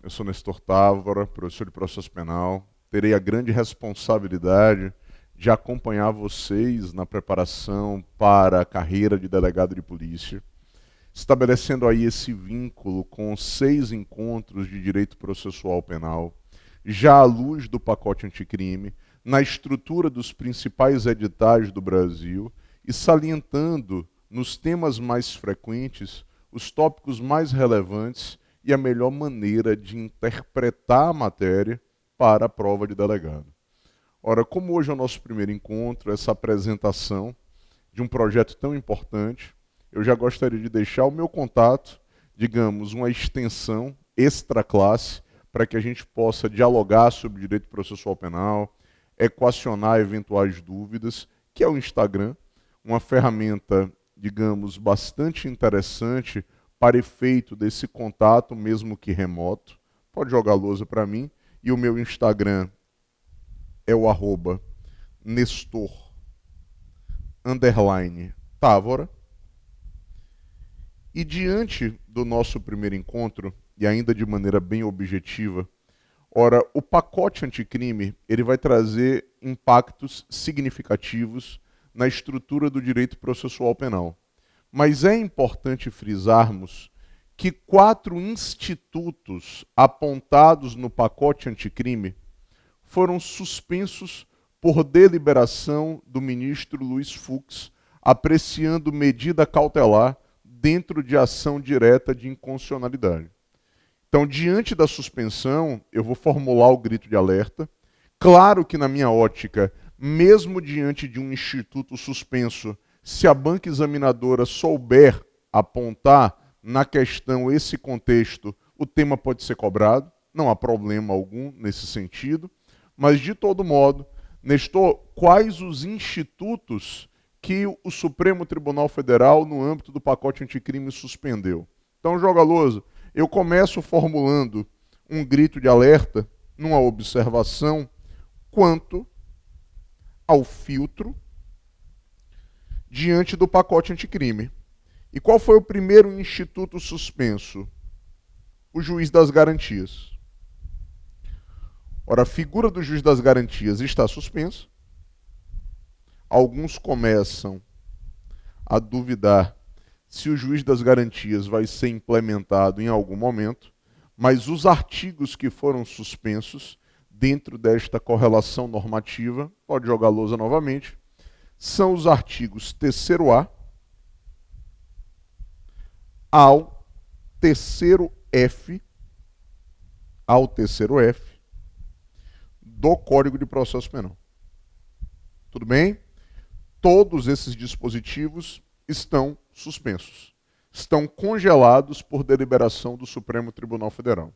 Eu sou Nestor Távora, professor de processo penal. Terei a grande responsabilidade de acompanhar vocês na preparação para a carreira de delegado de polícia, estabelecendo aí esse vínculo com 6 encontros de direito processual penal, já à luz do pacote anticrime, na estrutura dos principais editais do Brasil e salientando nos temas mais frequentes os tópicos mais relevantes e a melhor maneira de interpretar a matéria para a prova de delegado. Ora, como hoje é o nosso primeiro encontro, essa apresentação de um projeto tão importante, eu já gostaria de deixar o meu contato, digamos, uma extensão extra classe, para que a gente possa dialogar sobre direito processual penal, equacionar eventuais dúvidas, que é o Instagram, uma ferramenta, digamos, bastante interessante para efeito desse contato, mesmo que remoto. Pode jogar lousa para mim. E o meu Instagram é o @Nestor_Távora. E diante do nosso primeiro encontro, e ainda de maneira bem objetiva, ora, o pacote anticrime ele vai trazer impactos significativos na estrutura do direito processual penal. Mas é importante frisarmos que 4 institutos apontados no pacote anticrime foram suspensos por deliberação do ministro Luiz Fux, apreciando medida cautelar dentro de ação direta de inconstitucionalidade. Então, diante da suspensão, eu vou formular o grito de alerta. Claro que, na minha ótica, mesmo diante de um instituto suspenso, se a banca examinadora souber apontar na questão esse contexto, o tema pode ser cobrado, não há problema algum nesse sentido, mas, de todo modo, Nestor, quais os institutos que o Supremo Tribunal Federal, no âmbito do pacote anticrime, suspendeu? Então, joga lousa. Eu começo formulando um grito de alerta, numa observação, quanto ao filtro diante do pacote anticrime. E qual foi o primeiro instituto suspenso? O juiz das garantias. Ora, a figura do juiz das garantias está suspensa. Alguns começam a duvidar se o juiz das garantias vai ser implementado em algum momento, mas os artigos que foram suspensos dentro desta correlação normativa, pode jogar a lousa novamente, são os artigos 3º-A ao 3º-F, do Código de Processo Penal. Tudo bem? Todos esses dispositivos estão suspensos. Estão congelados por deliberação do Supremo Tribunal Federal.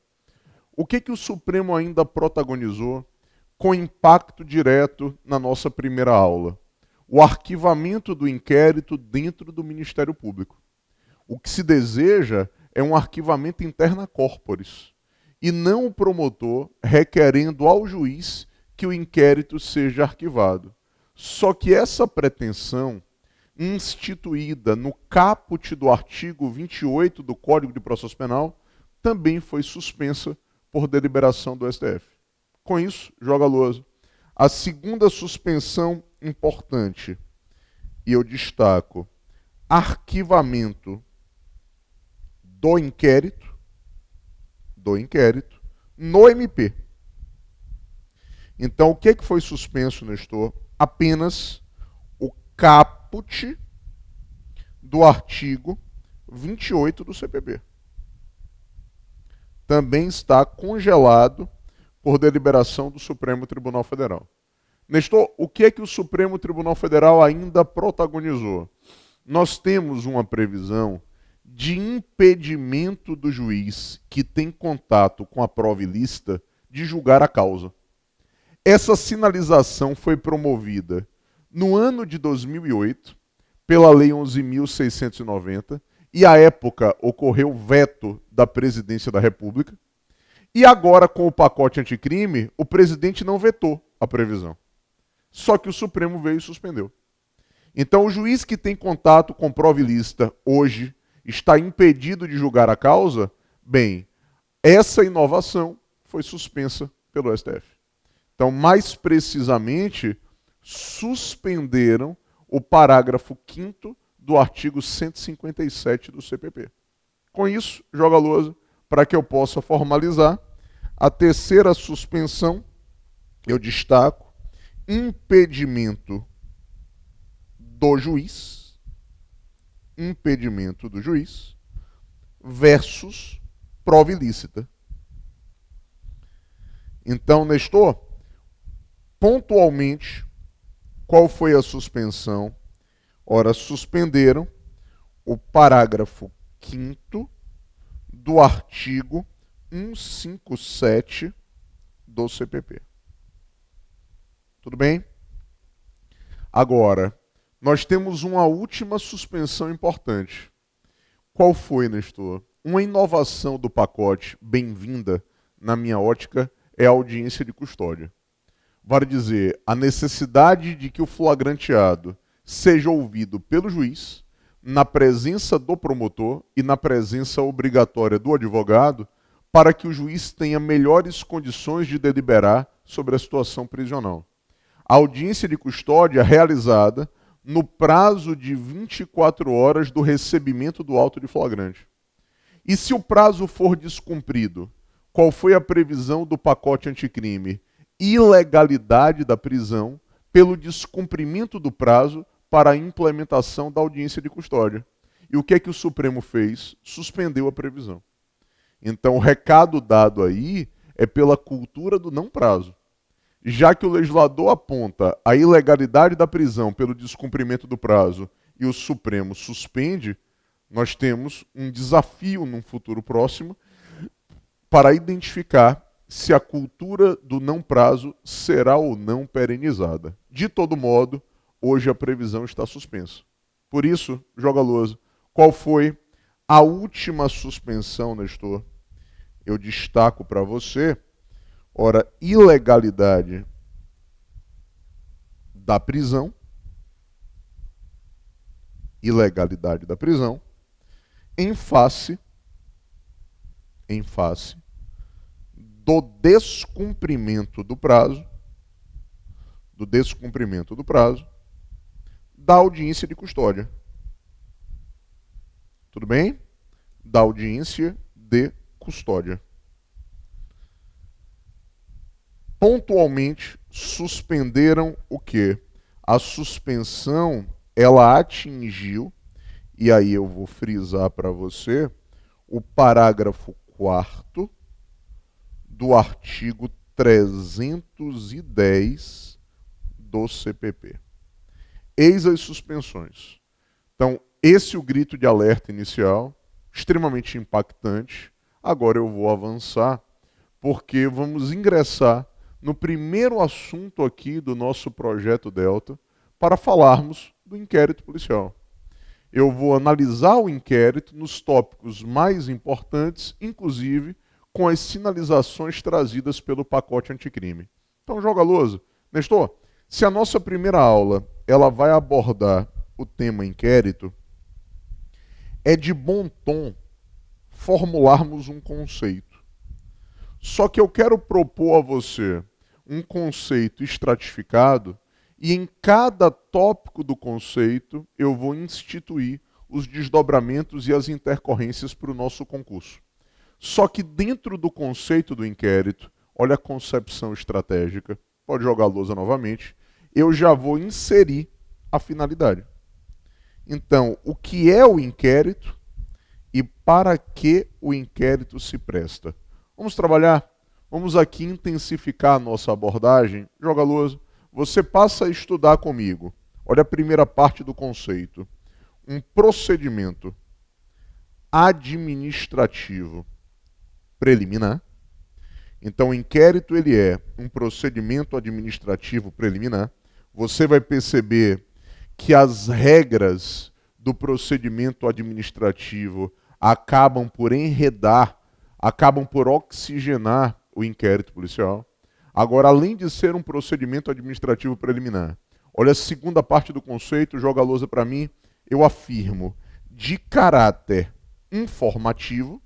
O que o Supremo ainda protagonizou com impacto direto na nossa primeira aula? O arquivamento do inquérito dentro do Ministério Público. O que se deseja é um arquivamento interna corporis, e não o promotor requerendo ao juiz que o inquérito seja arquivado. Só que essa pretensão, instituída no caput do artigo 28 do Código de Processo Penal, também foi suspensa por deliberação do STF. Com isso, joga a lousa. A segunda suspensão importante, e eu destaco, arquivamento do inquérito no MP. Então, o que foi suspenso, Nestor? Apenas o caput do artigo 28 do CPP. Também está congelado por deliberação do Supremo Tribunal Federal. Nestor, o que o Supremo Tribunal Federal ainda protagonizou? Nós temos uma previsão de impedimento do juiz que tem contato com a prova ilícita de julgar a causa. Essa sinalização foi promovida no ano de 2008 pela Lei 11.690 e, à época, ocorreu veto da Presidência da República. E agora, com o pacote anticrime, o presidente não vetou a previsão. Só que o Supremo veio e suspendeu. Então, o juiz que tem contato com prova ilícita hoje está impedido de julgar a causa? Bem, Essa inovação foi suspensa pelo STF. Então, mais precisamente, suspenderam o parágrafo 5º do artigo 157 do CPP. Com isso, joga a lousa para que eu possa formalizar a terceira suspensão. Eu destaco impedimento do juiz versus prova ilícita. Então, Nestor, pontualmente, qual foi a suspensão? Ora, suspenderam o parágrafo 5º do artigo 157 do CPP. Tudo bem? Agora, nós temos uma última suspensão importante. Qual foi, Nestor? Uma inovação do pacote, bem-vinda, na minha ótica, é a audiência de custódia. Vale dizer, a necessidade de que o flagranteado seja ouvido pelo juiz, na presença do promotor e na presença obrigatória do advogado, para que o juiz tenha melhores condições de deliberar sobre a situação prisional. A audiência de custódia realizada no prazo de 24 horas do recebimento do auto de flagrante. E se o prazo for descumprido, qual foi a previsão do pacote anticrime? Ilegalidade da prisão pelo descumprimento do prazo para a implementação da audiência de custódia. E o que é que o Supremo fez? Suspendeu a previsão. Então, o recado dado aí é pela cultura do não prazo. Já que o legislador aponta a ilegalidade da prisão pelo descumprimento do prazo e o Supremo suspende, nós temos um desafio num futuro próximo para identificar se a cultura do não prazo será ou não perenizada. De todo modo, hoje a previsão está suspensa. Por isso, joga a lousa. Qual foi a última suspensão, Nestor? Eu destaco para você, ora, ilegalidade da prisão, em face do descumprimento do prazo, da audiência de custódia. Tudo bem? Da audiência de custódia. Pontualmente suspenderam o quê? A suspensão, ela atingiu, e aí eu vou frisar para você, o parágrafo 4º do artigo 310 do CPP. Eis as suspensões. Então, esse é o grito de alerta inicial, extremamente impactante. Agora eu vou avançar, porque vamos ingressar no primeiro assunto aqui do nosso projeto Delta, para falarmos do inquérito policial. Eu vou analisar o inquérito nos tópicos mais importantes, inclusive com as sinalizações trazidas pelo pacote anticrime. Então, joga a lousa. Nestor, se a nossa primeira aula ela vai abordar o tema inquérito, é de bom tom formularmos um conceito. Só que eu quero propor a você um conceito estratificado e em cada tópico do conceito eu vou instituir os desdobramentos e as intercorrências para o nosso concurso. Só que dentro do conceito do inquérito, olha a concepção estratégica, pode jogar a lousa novamente, eu já vou inserir a finalidade. Então, o que é o inquérito e para que o inquérito se presta? Vamos trabalhar? Vamos aqui intensificar a nossa abordagem. Joga a lousa. Você passa a estudar comigo. Olha a primeira parte do conceito. Um procedimento administrativo preliminar. Então, o inquérito ele é um procedimento administrativo preliminar. Você vai perceber que as regras do procedimento administrativo acabam por enredar, acabam por oxigenar o inquérito policial. Agora, além de ser um procedimento administrativo preliminar, olha a segunda parte do conceito, joga a lousa para mim, eu afirmo, de caráter informativo.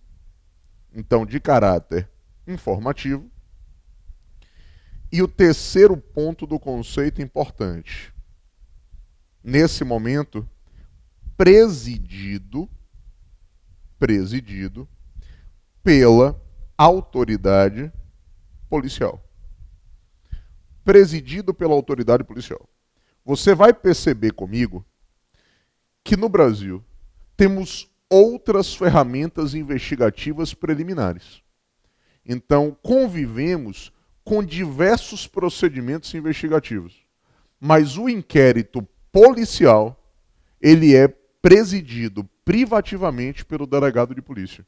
então de caráter informativo. E o terceiro ponto do conceito importante, nesse momento, presidido pela autoridade policial. Presidido pela autoridade policial. Você vai perceber comigo que no Brasil temos outras ferramentas investigativas preliminares. Então, convivemos com diversos procedimentos investigativos. Mas o inquérito policial, ele é presidido privativamente pelo delegado de polícia.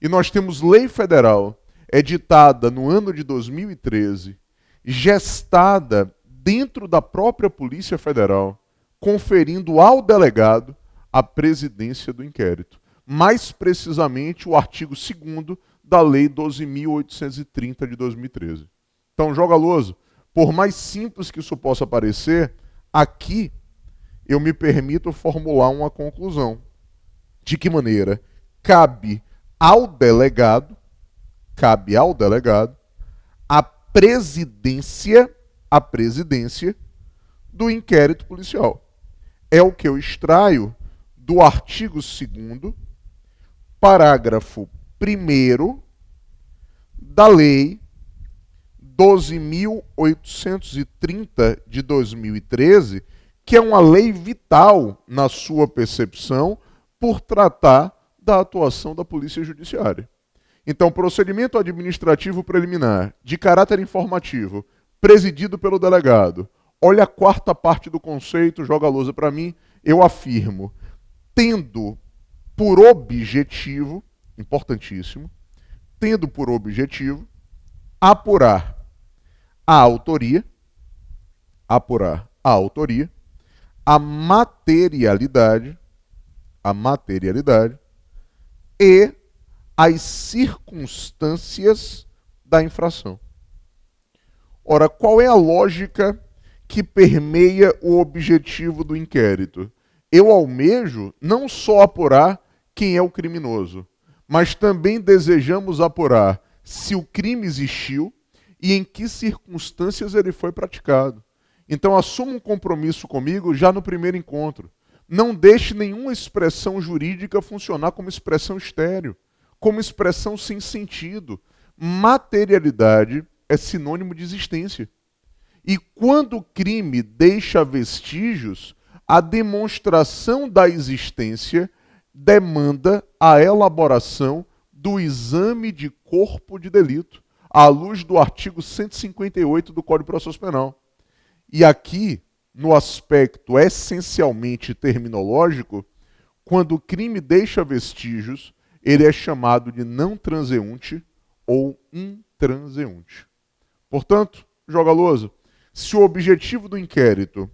E nós temos lei federal editada no ano de 2013, gestada dentro da própria Polícia Federal, conferindo ao delegado a presidência do inquérito. Mais precisamente o artigo 2º da Lei 12.830 de 2013. Então, João Galoso, por mais simples que isso possa parecer, aqui eu me permito formular uma conclusão. De que maneira? Cabe ao delegado a presidência do inquérito policial. É o que eu extraio do artigo 2º, parágrafo 1º da Lei 12.830 de 2013, que é uma lei vital na sua percepção por tratar da atuação da Polícia Judiciária. Então, procedimento administrativo preliminar de caráter informativo, presidido pelo delegado. Olha a quarta parte do conceito, joga a lousa para mim, eu afirmo, tendo por objetivo, importantíssimo, tendo por objetivo apurar a autoria, a materialidade e as circunstâncias da infração. Ora, qual é a lógica que permeia o objetivo do inquérito? Eu almejo não só apurar quem é o criminoso, mas também desejamos apurar se o crime existiu e em que circunstâncias ele foi praticado. Então assuma um compromisso comigo já no primeiro encontro. Não deixe nenhuma expressão jurídica funcionar como expressão estéril, como expressão sem sentido. Materialidade é sinônimo de existência. E quando o crime deixa vestígios, a demonstração da existência demanda a elaboração do exame de corpo de delito, à luz do artigo 158 do Código de Processo Penal. E aqui, no aspecto essencialmente terminológico, quando o crime deixa vestígios, ele é chamado de não transeunte ou intranseunte. Portanto, joga a lousa, se o objetivo do inquérito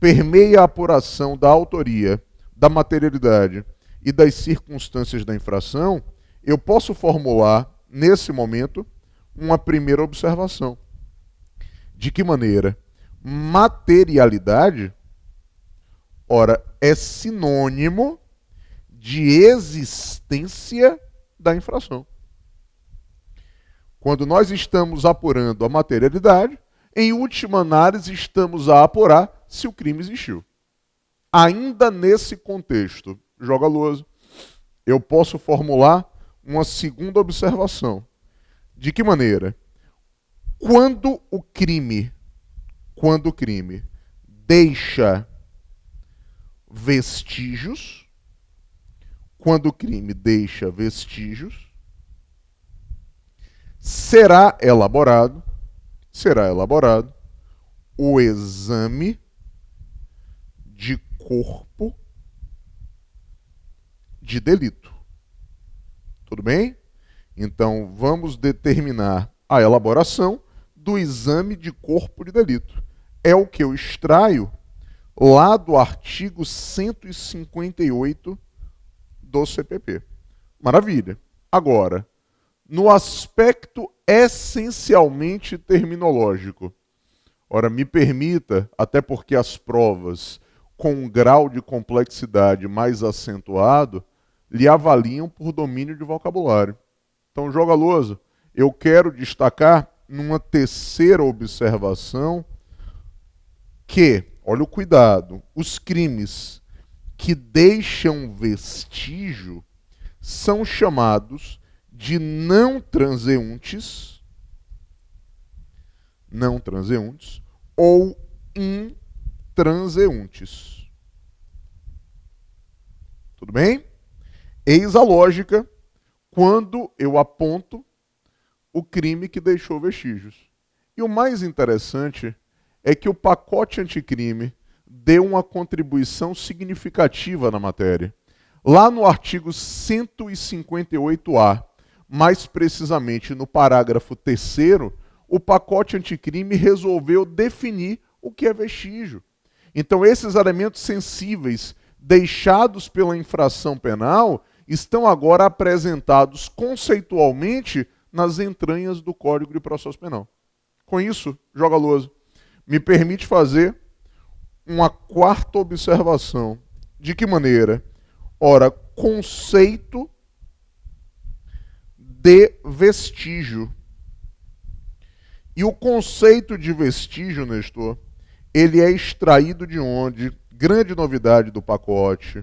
permeia a apuração da autoria, da materialidade e das circunstâncias da infração, eu posso formular, nesse momento, uma primeira observação. De que maneira? Materialidade, ora, é sinônimo de existência da infração. Quando nós estamos apurando a materialidade, em última análise, estamos a apurar se o crime existiu. Ainda nesse contexto, joga a lousa, eu posso formular uma segunda observação. De que maneira? Quando o crime deixa vestígios, será elaborado o exame de corpo de delito. Tudo bem? Então, vamos determinar a elaboração do exame de corpo de delito. É o que eu extraio lá do artigo 158 do CPP. Maravilha. Agora, no aspecto essencialmente terminológico, ora, me permita, até porque as provas com um grau de complexidade mais acentuado lhe avaliam por domínio de vocabulário. Então, joga a lousa. Eu quero destacar numa terceira observação que, olha o cuidado, os crimes que deixam vestígio são chamados de não transeuntes ou intranseuntes. Tudo bem? Eis a lógica quando eu aponto o crime que deixou vestígios. E o mais interessante é que o pacote anticrime deu uma contribuição significativa na matéria. Lá no artigo 158A, mais precisamente no parágrafo 3º, o pacote anticrime resolveu definir o que é vestígio. Então, esses elementos sensíveis deixados pela infração penal estão agora apresentados conceitualmente nas entranhas do Código de Processo Penal. Com isso, joga a lousa. Me permite fazer uma quarta observação. De que maneira? Ora, conceito de vestígio. E o conceito de vestígio, Nestor, ele é extraído de onde? Grande novidade do pacote.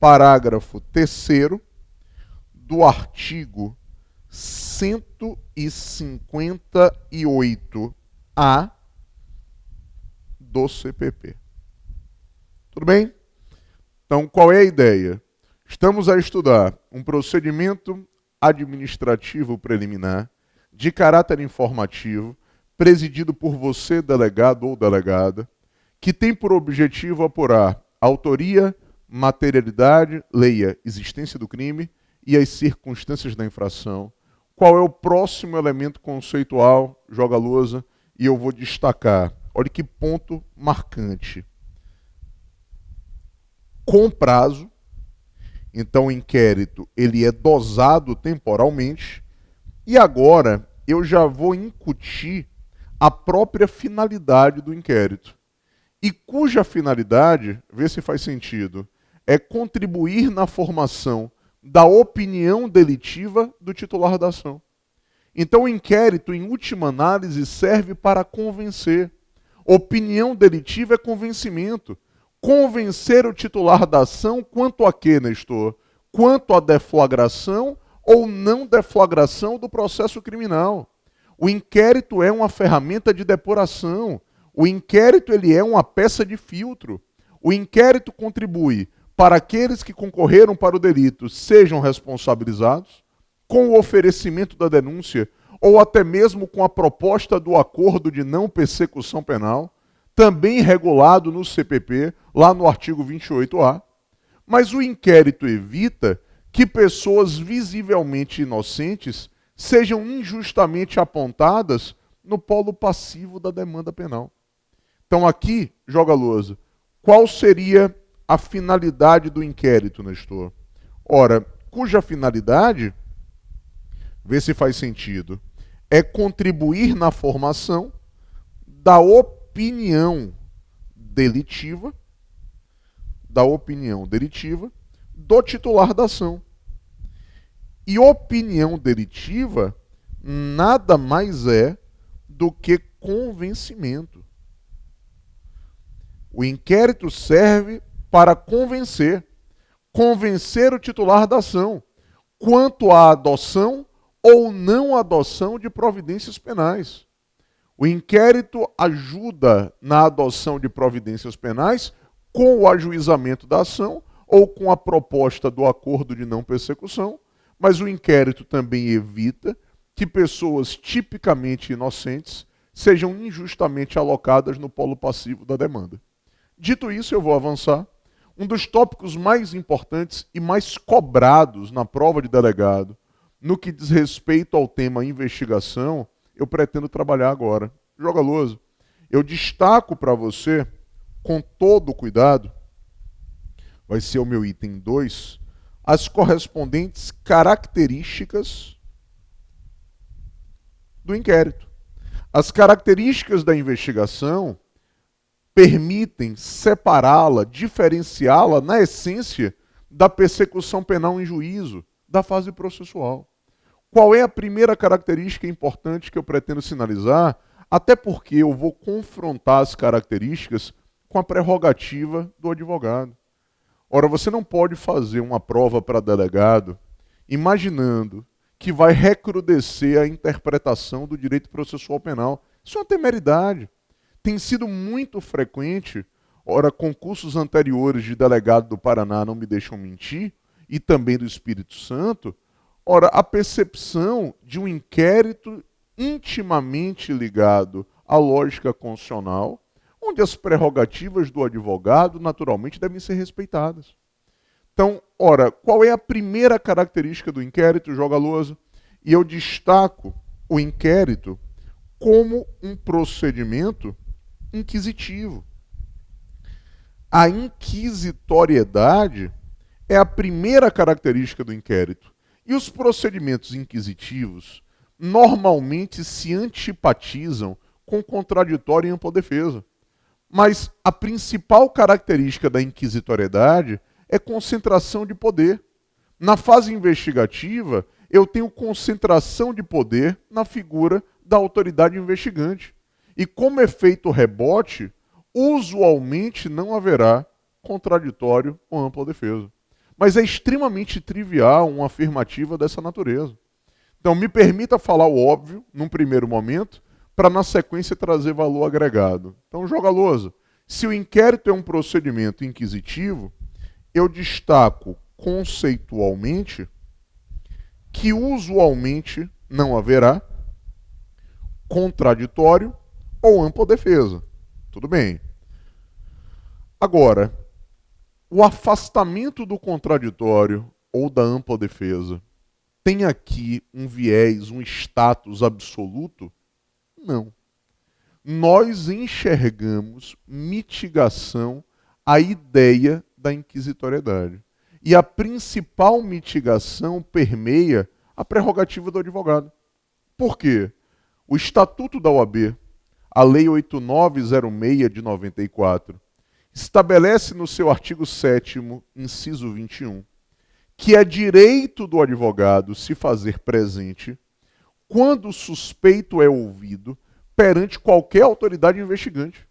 Parágrafo 3º do artigo 158A do CPP. Tudo bem? Então, qual é a ideia? Estamos a estudar um procedimento administrativo preliminar de caráter informativo, presidido por você, delegado ou delegada, que tem por objetivo apurar autoria, materialidade, leia, existência do crime e as circunstâncias da infração. Qual é o próximo elemento conceitual? Joga a lousa e eu vou destacar. Olha que ponto marcante. Com prazo, então o inquérito ele é dosado temporalmente e agora eu já vou incutir a própria finalidade do inquérito. E cuja finalidade, vê se faz sentido, é contribuir na formação da opinião delitiva do titular da ação. Então o inquérito, em última análise, serve para convencer. Opinião delitiva é convencimento. Convencer o titular da ação quanto a quê, Nestor? Quanto à deflagração ou não deflagração do processo criminal. O inquérito é uma ferramenta de depuração. O inquérito ele é uma peça de filtro. O inquérito contribui para aqueles que concorreram para o delito sejam responsabilizados, com o oferecimento da denúncia ou até mesmo com a proposta do acordo de não persecução penal, também regulado no CPP, lá no artigo 28A. Mas o inquérito evita que pessoas visivelmente inocentes sejam injustamente apontadas no polo passivo da demanda penal. Então aqui, joga a lousa, qual seria a finalidade do inquérito, Nestor? Ora, cuja finalidade, vê se faz sentido, é contribuir na formação da opinião delitiva do titular da ação. E opinião delitiva nada mais é do que convencimento. O inquérito serve para convencer o titular da ação quanto à adoção ou não adoção de providências penais. O inquérito ajuda na adoção de providências penais com o ajuizamento da ação ou com a proposta do acordo de não persecução, mas o inquérito também evita que pessoas tipicamente inocentes sejam injustamente alocadas no polo passivo da demanda. Dito isso, eu vou avançar. Um dos tópicos mais importantes e mais cobrados na prova de delegado, no que diz respeito ao tema investigação, eu pretendo trabalhar agora. Joga a lousa. Eu destaco para você, com todo o cuidado, vai ser o meu item 2, as correspondentes características do inquérito. As características da investigação permitem separá-la, diferenciá-la na essência da persecução penal em juízo, da fase processual. Qual é a primeira característica importante que eu pretendo sinalizar? Até porque eu vou confrontar as características com a prerrogativa do advogado. Ora, você não pode fazer uma prova para delegado imaginando que vai recrudescer a interpretação do direito processual penal. Isso é uma temeridade. Tem sido muito frequente, ora, concursos anteriores de delegado do Paraná não me deixam mentir, e também do Espírito Santo, ora, a percepção de um inquérito intimamente ligado à lógica constitucional, onde as prerrogativas do advogado, naturalmente, devem ser respeitadas. Então, ora, qual é a primeira característica do inquérito, Joga-Lousa? E eu destaco o inquérito como um procedimento inquisitivo. A inquisitoriedade é a primeira característica do inquérito. E os procedimentos inquisitivos normalmente se antipatizam com contraditório e ampla defesa. Mas a principal característica da inquisitoriedade é concentração de poder. Na fase investigativa, eu tenho concentração de poder na figura da autoridade investigante. E como efeito rebote, usualmente não haverá contraditório ou ampla defesa. Mas é extremamente trivial uma afirmativa dessa natureza. Então, me permita falar o óbvio, num primeiro momento, para na sequência trazer valor agregado. Então, Joga-Lousa, se o inquérito é um procedimento inquisitivo, eu destaco conceitualmente que usualmente não haverá contraditório ou ampla defesa. Tudo bem. Agora, o afastamento do contraditório ou da ampla defesa tem aqui um viés, um status absoluto? Não. Nós enxergamos mitigação à ideia da inquisitoriedade. E a principal mitigação permeia a prerrogativa do advogado. Por quê? O Estatuto da OAB, a Lei 8906 de 94, estabelece no seu artigo 7º, inciso 21, que é direito do advogado se fazer presente quando o suspeito é ouvido perante qualquer autoridade investigante.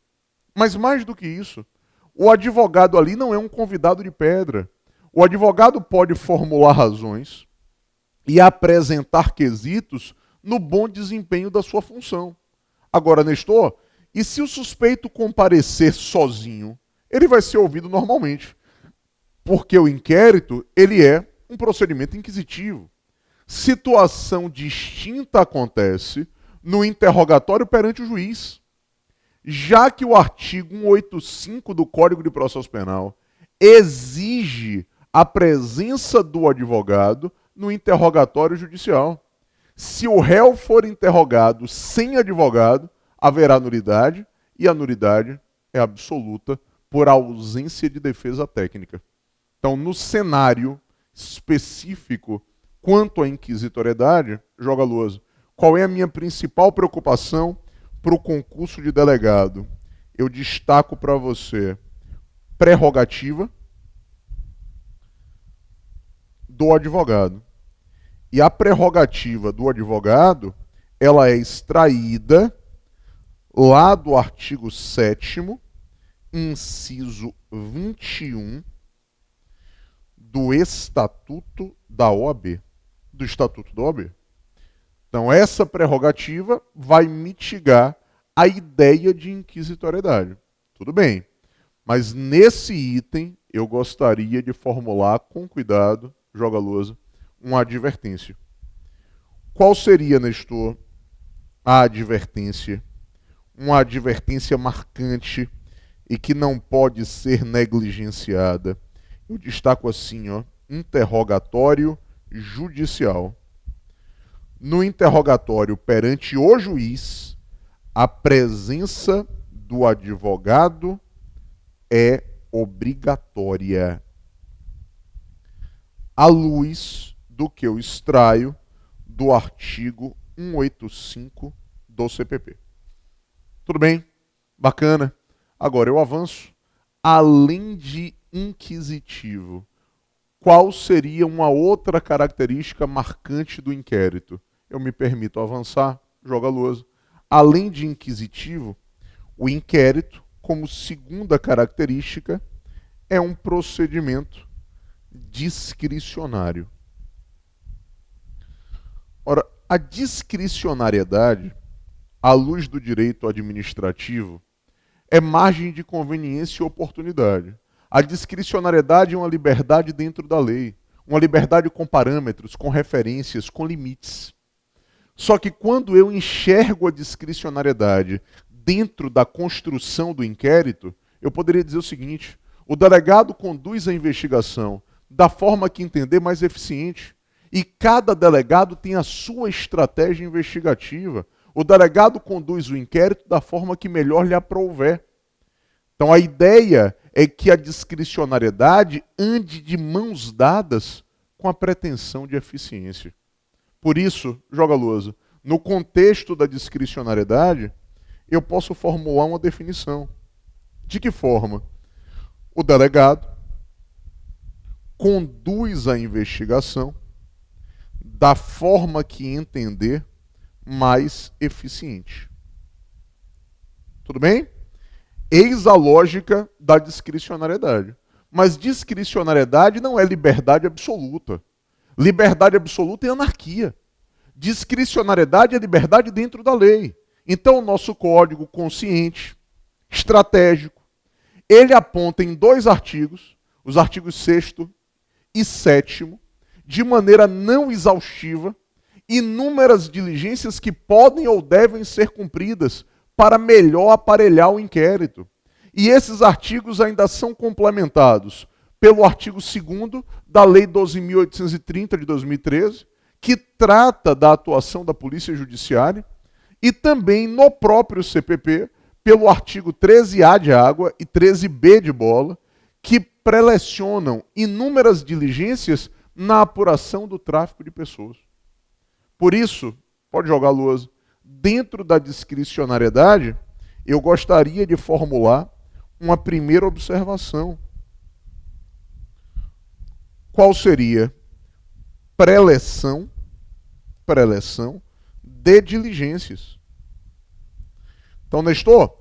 Mas mais do que isso, o advogado ali não é um convidado de pedra. O advogado pode formular razões e apresentar quesitos no bom desempenho da sua função. Agora, Nestor, e se o suspeito comparecer sozinho, ele vai ser ouvido normalmente, porque o inquérito ele é um procedimento inquisitivo. Situação distinta acontece no interrogatório perante o juiz, já que o artigo 185 do Código de Processo Penal exige a presença do advogado no interrogatório judicial. Se o réu for interrogado sem advogado, haverá nulidade, e a nulidade é absoluta por ausência de defesa técnica. Então, no cenário específico quanto à inquisitoriedade, Joga-Lousa, qual é a minha principal preocupação para o concurso de delegado? Eu destaco para você prerrogativa do advogado. E a prerrogativa do advogado, ela é extraída lá do artigo 7º, inciso 21 do Estatuto da OAB. Do Estatuto da OAB. Então, essa prerrogativa vai mitigar a ideia de inquisitoriedade. Tudo bem. Mas nesse item, eu gostaria de formular com cuidado, Joga-Lousa, uma advertência. Qual seria, Nestor, a advertência? Uma advertência marcante e que não pode ser negligenciada. Eu destaco assim, ó, interrogatório judicial. No interrogatório perante o juiz, a presença do advogado é obrigatória, à luz do que eu extraio do artigo 185 do CPP. Tudo bem? Bacana. Agora eu avanço. Além de inquisitivo, qual seria uma outra característica marcante do inquérito? Eu me permito avançar, joga a lousa. Além de inquisitivo, o inquérito, como segunda característica, é um procedimento discricionário. Ora, a discricionariedade, à luz do direito administrativo, é margem de conveniência e oportunidade. A discricionariedade é uma liberdade dentro da lei, uma liberdade com parâmetros, com referências, com limites. Só que quando eu enxergo a discricionariedade dentro da construção do inquérito, eu poderia dizer o seguinte: o delegado conduz a investigação da forma que entender mais eficiente. E cada delegado tem a sua estratégia investigativa. O delegado conduz o inquérito da forma que melhor lhe aprouver. Então a ideia é que a discricionariedade ande de mãos dadas com a pretensão de eficiência. Por isso, joga a lousa, no contexto da discricionariedade, eu posso formular uma definição. De que forma? O delegado conduz a investigação da forma que entender mais eficiente. Tudo bem? Eis a lógica da discricionariedade. Mas discricionariedade não é liberdade absoluta. Liberdade absoluta é anarquia. Discricionariedade é liberdade dentro da lei. Então o nosso código consciente, estratégico, ele aponta em 2 artigos, os artigos 6º e 7º, de maneira não exaustiva, inúmeras diligências que podem ou devem ser cumpridas para melhor aparelhar o inquérito. E esses artigos ainda são complementados pelo artigo 2º da Lei 12.830 de 2013, que trata da atuação da Polícia Judiciária, e também no próprio CPP, pelo artigo 13A de água e 13B de bola, que prelecionam inúmeras diligências na apuração do tráfico de pessoas. Por isso, pode jogar a lousa, dentro da discricionariedade, eu gostaria de formular uma primeira observação. Qual seria? Preleção de diligências. Então, Nestor,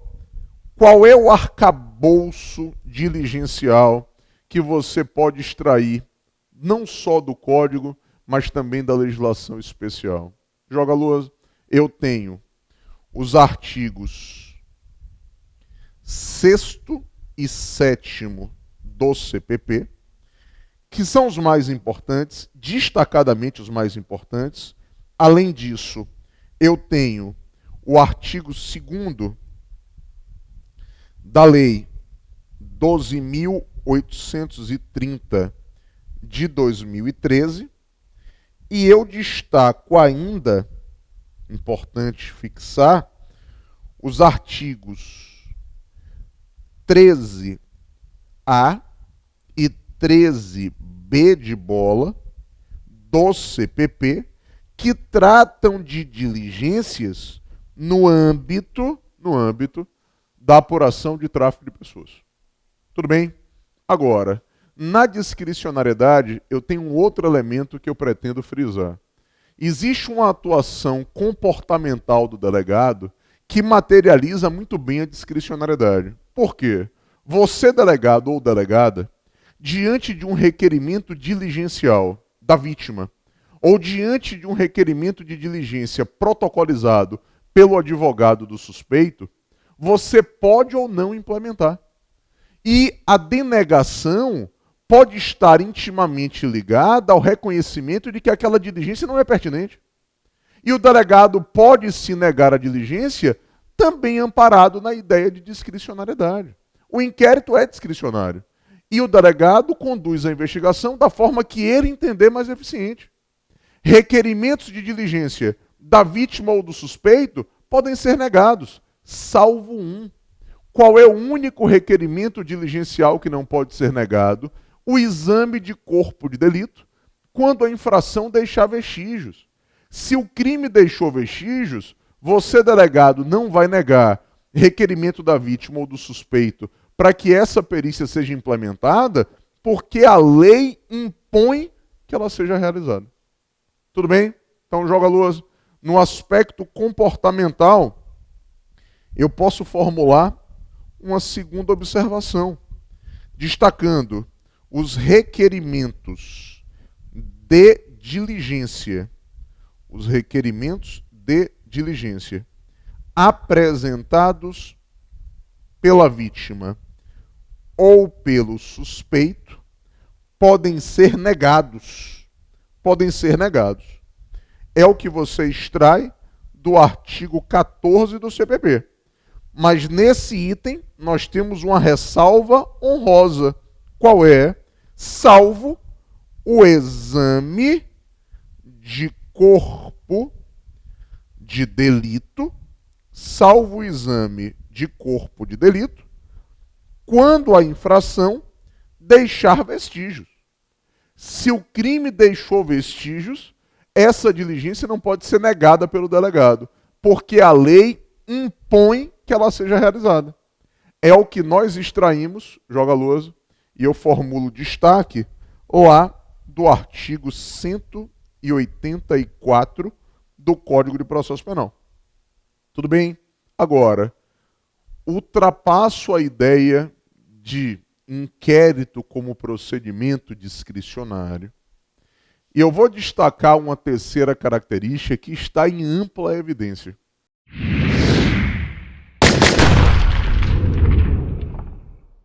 qual é o arcabouço diligencial que você pode extrair não só do código, mas também da legislação especial? Joga a lousa. Eu tenho os artigos 6º e 7º do CPP, que são os mais importantes, destacadamente os mais importantes. Além disso, eu tenho o artigo 2º da Lei 12.830 de 2013, e eu destaco ainda, importante fixar, os artigos 13A e 13B de bola do CPP, que tratam de diligências no âmbito da apuração de tráfico de pessoas. Tudo bem? Agora, na discricionariedade, eu tenho um outro elemento que eu pretendo frisar. Existe uma atuação comportamental do delegado que materializa muito bem a discricionariedade. Por quê? Você, delegado ou delegada, diante de um requerimento diligencial da vítima, ou diante de um requerimento de diligência protocolizado pelo advogado do suspeito, você pode ou não implementar. E a denegação pode estar intimamente ligada ao reconhecimento de que aquela diligência não é pertinente. E o delegado pode se negar a diligência também amparado na ideia de discricionariedade. O inquérito é discricionário. E o delegado conduz a investigação da forma que ele entender mais eficiente. Requerimentos de diligência da vítima ou do suspeito podem ser negados, salvo um. Qual é o único requerimento diligencial que não pode ser negado? O exame de corpo de delito, quando a infração deixar vestígios. Se o crime deixou vestígios, você, delegado, não vai negar requerimento da vítima ou do suspeito para que essa perícia seja implementada, porque a lei impõe que ela seja realizada. Tudo bem? Então, joga luz. No aspecto comportamental, eu posso formular uma segunda observação, destacando os requerimentos de diligência. Os requerimentos de diligência apresentados pela vítima ou pelo suspeito podem ser negados. Podem ser negados. É o que você extrai do artigo 14 do CPP. Mas nesse item nós temos uma ressalva honrosa. Qual é? Salvo o exame de corpo de delito, salvo o exame de corpo de delito, quando a infração deixar vestígios. Se o crime deixou vestígios, essa diligência não pode ser negada pelo delegado, porque a lei impõe que ela seja realizada. É o que nós extraímos, joga lousa, e eu formulo destaque lá do artigo 184 do Código de Processo Penal. Tudo bem? Agora, ultrapasso a ideia de inquérito como procedimento discricionário e eu vou destacar uma terceira característica que está em ampla evidência.